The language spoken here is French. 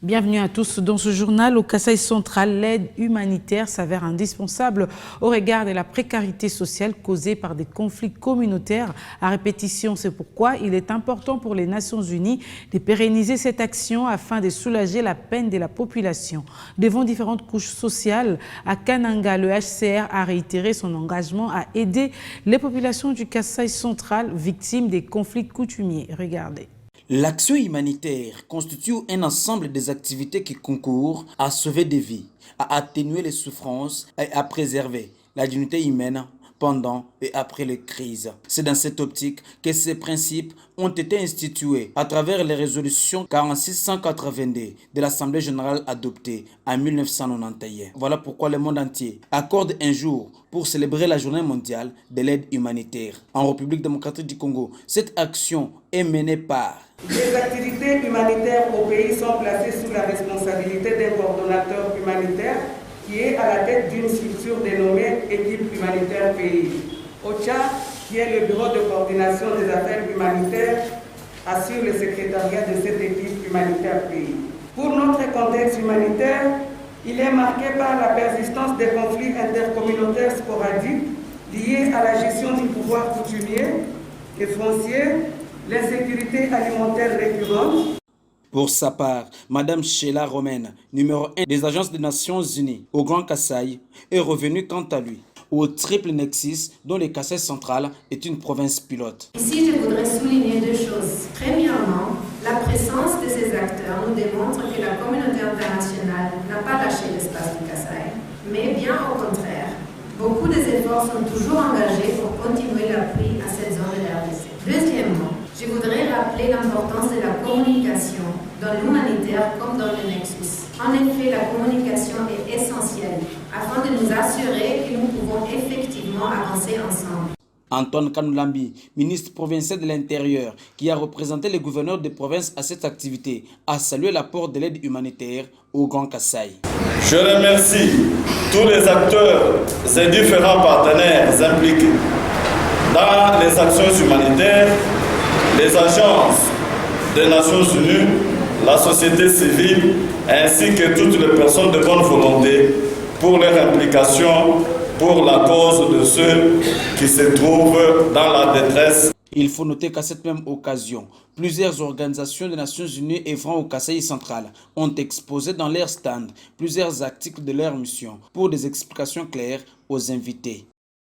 Bienvenue à tous dans ce journal. Au Kasaï central, l'aide humanitaire s'avère indispensable au regard de la précarité sociale causée par des conflits communautaires à répétition. C'est pourquoi il est important pour les Nations Unies de pérenniser cette action afin de soulager la peine de la population. Devant différentes couches sociales, à Kananga, le HCR a réitéré son engagement à aider les populations du Kasaï central victimes des conflits coutumiers. Regardez. L'action humanitaire constitue un ensemble des activités qui concourent à sauver des vies, à atténuer les souffrances et à préserver la dignité humaine pendant et après les crises. C'est dans cette optique que ces principes ont été institués à travers les résolutions 4682 de l'Assemblée générale adoptée en 1991. Voilà pourquoi le monde entier accorde un jour pour célébrer la journée mondiale de l'aide humanitaire. En République démocratique du Congo, cette action est menée par les activités humanitaires au pays sont placées sous la responsabilité d'un coordonnateur humanitaire qui est à la tête d'une structure dénommée Équipe humanitaire pays. OCHA, qui est le bureau de coordination des affaires humanitaires, assure le secrétariat de cette équipe humanitaire pays. Pour notre contexte humanitaire, il est marqué par la persistance des conflits intercommunautaires sporadiques liés à la gestion du pouvoir coutumier et foncier, l'insécurité alimentaire récurrente. Pour sa part, Madame Sheila Romaine, numéro 1 des agences des Nations Unies au Grand Kasaï, est revenue quant à lui au triple nexus dont le Kasaï central est une province pilote. Ici, je voudrais souligner deux choses. Premièrement, la présence de ces acteurs nous démontre que la communauté internationale n'a pas lâché l'espace du Kasaï, mais bien au contraire. Beaucoup des efforts sont toujours engagés pour continuer l'appui à cette zone de la RDC. Deuxièmement, je voudrais rappeler l'importance de la communication dans l'humanitaire comme dans le Nexus. En effet, la communication est essentielle afin de nous assurer que nous pouvons effectivement avancer ensemble. Antoine Kanoulambi, ministre provincial de l'Intérieur, qui a représenté les gouverneurs de province à cette activité, a salué l'apport de l'aide humanitaire au Grand Kasaï. Je remercie tous les acteurs et différents partenaires impliqués dans les actions humanitaires, les agences des Nations Unies, la société civile, ainsi que toutes les personnes de bonne volonté pour leur implication pour la cause de ceux qui se trouvent dans la détresse. Il faut noter qu'à cette même occasion, plusieurs organisations des Nations Unies œuvrant au Kasaï central ont exposé dans leur stand plusieurs articles de leur mission pour des explications claires aux invités.